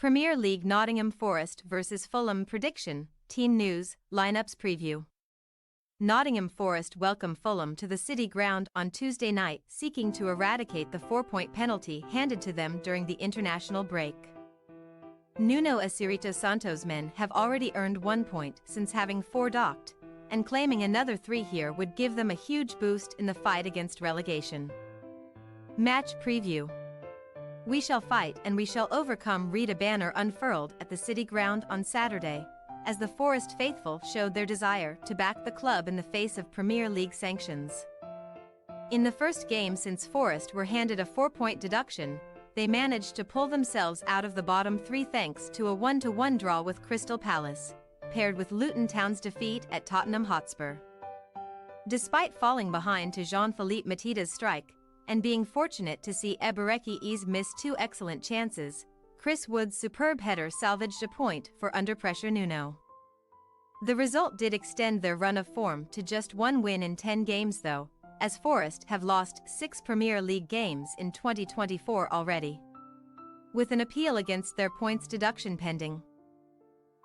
Premier League Nottingham Forest vs Fulham prediction, team news, lineups preview. Nottingham Forest welcome Fulham to the City Ground on Tuesday night, seeking to eradicate the 4-point penalty handed to them during the international break. Nuno Espirito Santo's men have already earned 1 point since having 4 docked, and claiming another 3 here would give them a huge boost in the fight against relegation. Match preview. We shall fight and we shall overcome, read a banner unfurled at the City Ground on Saturday, as the Forest faithful showed their desire to back the club in the face of Premier League sanctions. In the first game since Forest were handed a 4-point deduction, they managed to pull themselves out of the bottom 3 thanks to a 1-1 draw with Crystal Palace, paired with Luton Town's defeat at Tottenham Hotspur. Despite falling behind to Jean-Philippe Matita's strike, and being fortunate to see Eberechi's miss 2 excellent chances, Chris Wood's superb header salvaged a point for under-pressure Nuno. The result did extend their run of form to just 1 win in 10 games though, as Forest have lost 6 Premier League games in 2024 already, with an appeal against their points deduction pending.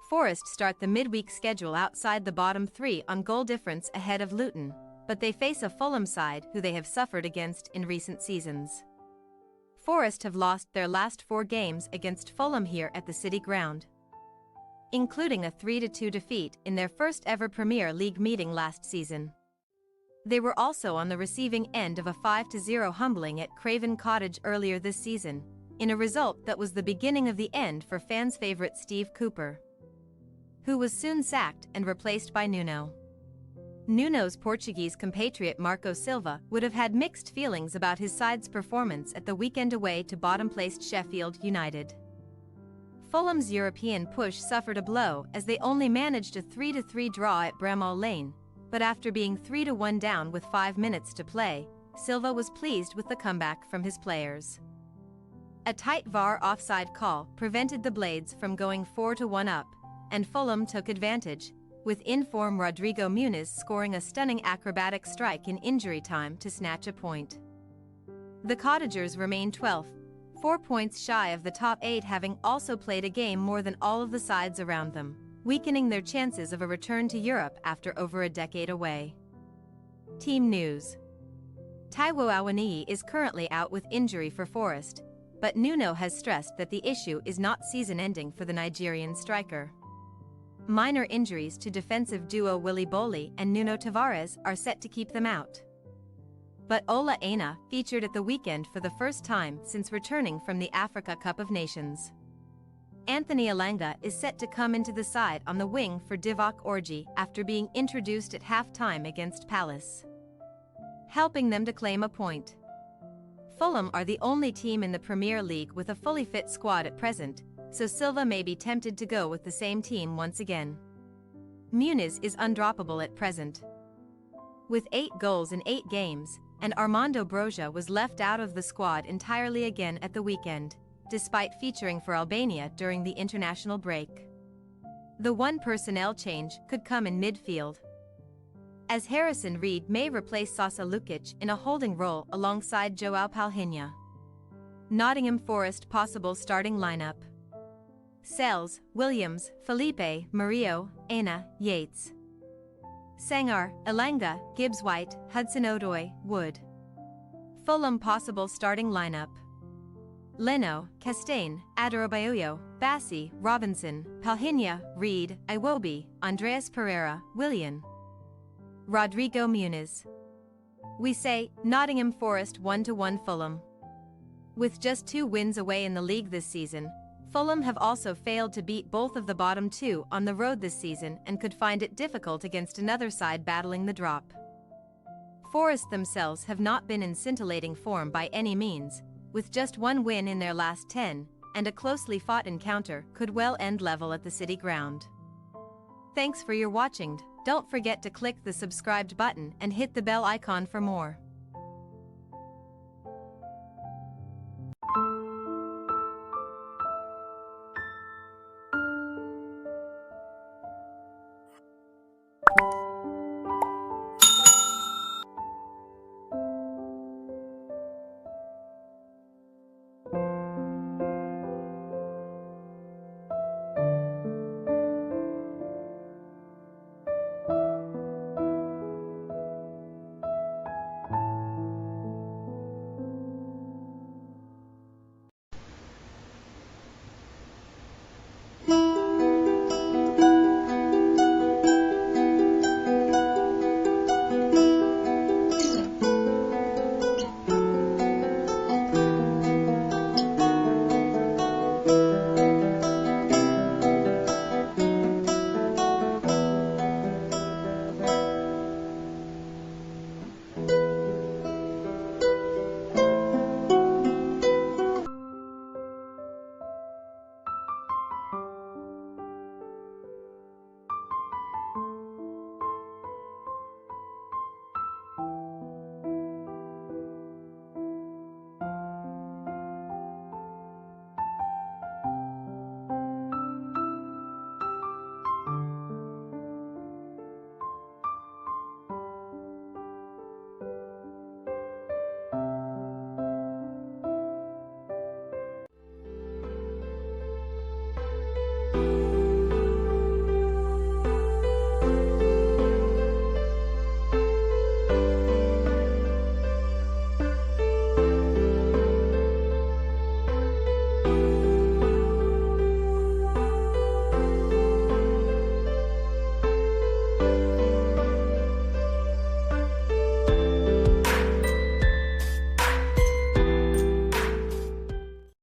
Forest start the midweek schedule outside the bottom 3 on goal difference ahead of Luton, but they face a Fulham side who they have suffered against in recent seasons. Forest have lost their last 4 games against Fulham here at the City Ground, including a 3-2 defeat in their first ever Premier League meeting last season. They were also on the receiving end of a 5-0 humbling at Craven Cottage earlier this season, in a result that was the beginning of the end for fans' favourite Steve Cooper, who was soon sacked and replaced by Nuno. Nuno's Portuguese compatriot Marco Silva would have had mixed feelings about his side's performance at the weekend away to bottom-placed Sheffield United. Fulham's European push suffered a blow as they only managed a 3-3 draw at Bramall Lane, but after being 3-1 down with 5 minutes to play, Silva was pleased with the comeback from his players. A tight VAR offside call prevented the Blades from going 4-1 up, and Fulham took advantage, with in-form Rodrigo Muniz scoring a stunning acrobatic strike in injury time to snatch a point. The Cottagers remain 12th, 4 points shy of the top 8, having also played a game more than all of the sides around them, weakening their chances of a return to Europe after over a decade away. Team news. Taiwo Awoniyi is currently out with injury for Forest, but Nuno has stressed that the issue is not season-ending for the Nigerian striker. Minor injuries to defensive duo Willy Bolly and Nuno Tavares are set to keep them out. But Ola Aina featured at the weekend for the first time since returning from the Africa Cup of Nations. Anthony Elanga is set to come into the side on the wing for Divock Orji after being introduced at half-time against Palace, helping them to claim a point. Fulham are the only team in the Premier League with a fully fit squad at present, so Silva may be tempted to go with the same team once again. Muniz is undroppable at present, with 8 goals in 8 games, and Armando Broja was left out of the squad entirely again at the weekend, despite featuring for Albania during the international break. The one personnel change could come in midfield, as Harrison Reed may replace Sasa Lukic in a holding role alongside Joao Palhinha. Nottingham Forest possible starting lineup: Sells, Williams, Felipe, Murillo, Aina, Yates, Sangar, Elanga, Gibbs-White, Hudson-Odoi, Wood. Fulham possible starting lineup: Leno, Castaigne, Adarabioyo, Bassi, Robinson, Palhinha, Reed, Iwobi, Andreas Pereira, Willian, Rodrigo Muniz. We say, Nottingham Forest 1-1 Fulham. With just 2 wins away in the league this season, Fulham have also failed to beat both of the bottom 2 on the road this season and could find it difficult against another side battling the drop. Forest themselves have not been in scintillating form by any means, with just 1 win in their last 10, and a closely fought encounter could well end level at the City Ground. Thanks for your watching. Don't forget to click the subscribed button and hit the bell icon for more.